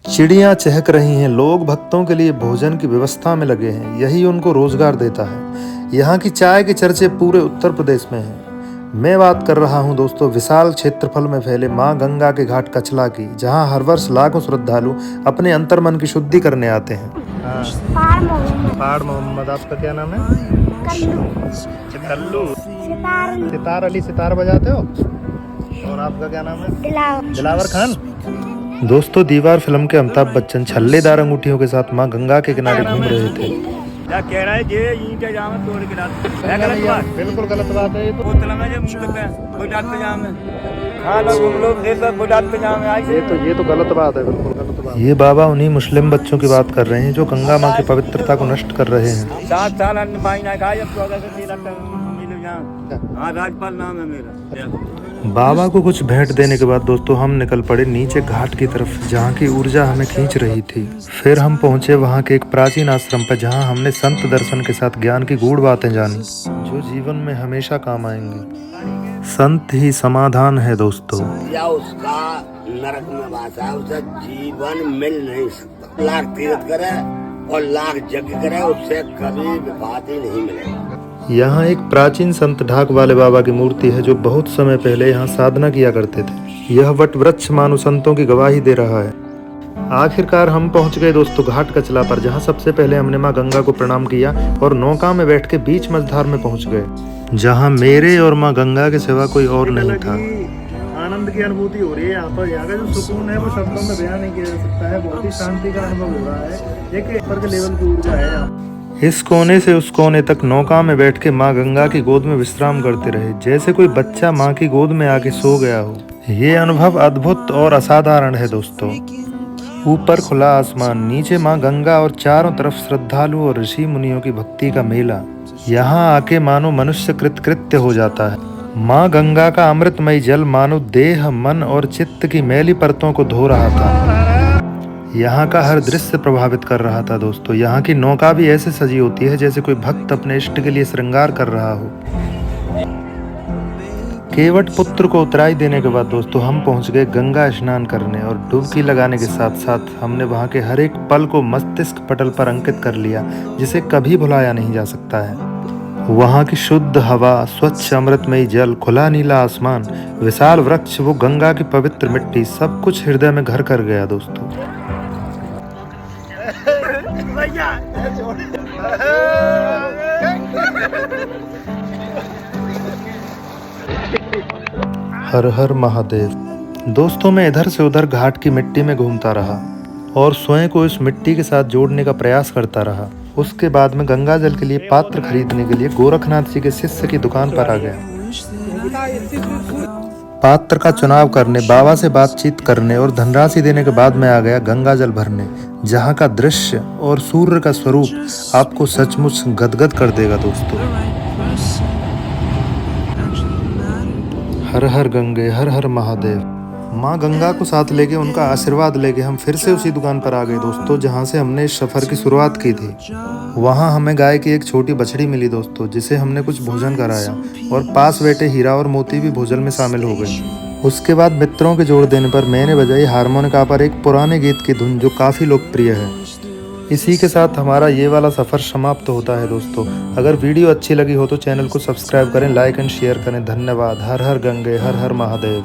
चिड़ियाँ चहक रही हैं, लोग भक्तों के लिए भोजन की व्यवस्था में लगे हैं, यही उनको रोजगार देता है। यहाँ की चाय के चर्चे पूरे उत्तर प्रदेश में हैं। मैं बात कर रहा हूँ दोस्तों विशाल क्षेत्रफल में फैले माँ गंगा के घाट कचला की, जहाँ हर वर्ष लाखों श्रद्धालु अपने अंतर्मन की शुद्धि करने आते हैं। पहाड़ मोहम्मद, आपका क्या नाम है? कल्लू। सितार अली सितार बजाते हो? और आपका क्या नाम है? दिलावर खान। दोस्तों दीवार फिल्म के अमिताभ बच्चन छल्लेदार अंगूठियों के साथ मां गंगा के किनारे घूम रहे थे। क्या कह रहा है ये ईंटे जाम तोड़ के है गलत बात, बिल्कुल गलत बात है ये तो। बोतल में जो मुंह पे बुढ़ाते जाम है। हां लोग ये सब बुढ़ाते जाम है। ये तो गलत बात है, बिल्कुल गलत बात। ये बाबा उन्हीं मुस्लिम बच्चों की बात कर रहे हैं जो गंगा मां की पवित्रता को नष्ट कर रहे हैं। 7 साल अन्न पानी ना खाया, 14 से मिल जाम। हां राजपाल नाम है मेरा। बाबा को कुछ भेंट देने के बाद दोस्तों हम निकल पड़े नीचे घाट की तरफ, जहाँ की ऊर्जा हमें खींच रही थी। फिर हम पहुंचे वहाँ के एक प्राचीन आश्रम पर, जहाँ हमने संत दर्शन के साथ ज्ञान की गूढ़ बातें जानी, जो जीवन में हमेशा काम आएंगी। संत ही समाधान है दोस्तों। या उसका नरक में वास है, उसे जीवन मिल नहीं सकता। लाख तीर्थ करे और लाख यज्ञ करे, उससे कभी विभात ही नहीं मिलेगा। यहाँ एक प्राचीन संत ढाक वाले बाबा की मूर्ति है, जो बहुत समय पहले यहाँ साधना किया करते थे। यह वट वृक्ष मानो संतों की गवाही दे रहा है। आखिरकार हम पहुँच गए दोस्तों घाट कचला पर, जहाँ सबसे पहले हमने माँ गंगा को प्रणाम किया और नौका में बैठ के बीच मझधार में पहुँच गए, जहाँ मेरे और माँ गंगा के सिवा कोई और नहीं था। आनंद की अनुभूति हो रही है यहाँ पर। यहाँ का जो सुकून है वो शब्दों में बयान नहीं किया जा सकता है। बहुत ही शांति का अनुभव हो रहा है। एक ऊपर के लेवल की ऊर्जा है यहाँ। इस कोने से उस कोने तक नौका में बैठ के माँ गंगा की गोद में विश्राम करते रहे, जैसे कोई बच्चा माँ की गोद में आके सो गया हो। ये अनुभव अद्भुत और असाधारण है दोस्तों। ऊपर खुला आसमान, नीचे माँ गंगा और चारों तरफ श्रद्धालु और ऋषि मुनियों की भक्ति का मेला। यहाँ आके मानो मनुष्य कृतकृत्य हो जाता है। माँ गंगा का अमृतमय जल मानो देह, मन और चित्त की मैली परतों को धो रहा था। यहाँ का हर दृश्य प्रभावित कर रहा था दोस्तों। यहाँ की नौका भी ऐसे सजी होती है जैसे कोई भक्त अपने इष्ट के लिए श्रृंगार कर रहा हो। केवट पुत्र को उतराई देने के बाद दोस्तों हम पहुँच गए गंगा स्नान करने, और डुबकी लगाने के साथ साथ हमने वहाँ के हर एक पल को मस्तिष्क पटल पर अंकित कर लिया, जिसे कभी भुलाया नहीं जा सकता है। वहाँ की शुद्ध हवा, स्वच्छ अमृतमयी जल, खुला नीला आसमान, विशाल वृक्ष, वो गंगा की पवित्र मिट्टी, सब कुछ हृदय में घर कर गया दोस्तों। हर हर महादेव। दोस्तों मैं इधर से उधर घाट की मिट्टी में घूमता रहा और स्वयं को इस मिट्टी के साथ जोड़ने का प्रयास करता रहा। उसके बाद में गंगा जल के लिए पात्र खरीदने के लिए गोरखनाथ जी के शिष्य की दुकान पर आ गया। पात्र का चुनाव करने, बाबा से बातचीत करने और धनराशि देने के बाद मैं आ गया गंगा जल भरने, जहाँ का दृश्य और सूर्य का स्वरूप आपको सचमुच गदगद कर देगा दोस्तों। हर हर गंगे, हर हर महादेव। माँ गंगा को साथ लेके, उनका आशीर्वाद लेके हम फिर से उसी दुकान पर आ गए दोस्तों, जहाँ से हमने इस सफर की शुरुआत की थी। वहाँ हमें गाय की एक छोटी बछड़ी मिली दोस्तों, जिसे हमने कुछ भोजन कराया, और पास बैठे हीरा और मोती भी भोजन में शामिल हो गए। उसके बाद मित्रों के जोड़ देने पर मैंने बजाई हारमोनिका पर एक पुराने गीत की धुन, जो काफ़ी लोकप्रिय है। इसी के साथ हमारा ये वाला सफ़र समाप्त होता है दोस्तों। अगर वीडियो अच्छी लगी हो तो चैनल को सब्सक्राइब करें, लाइक एंड शेयर करें। धन्यवाद। हर हर गंगे, हर हर महादेव।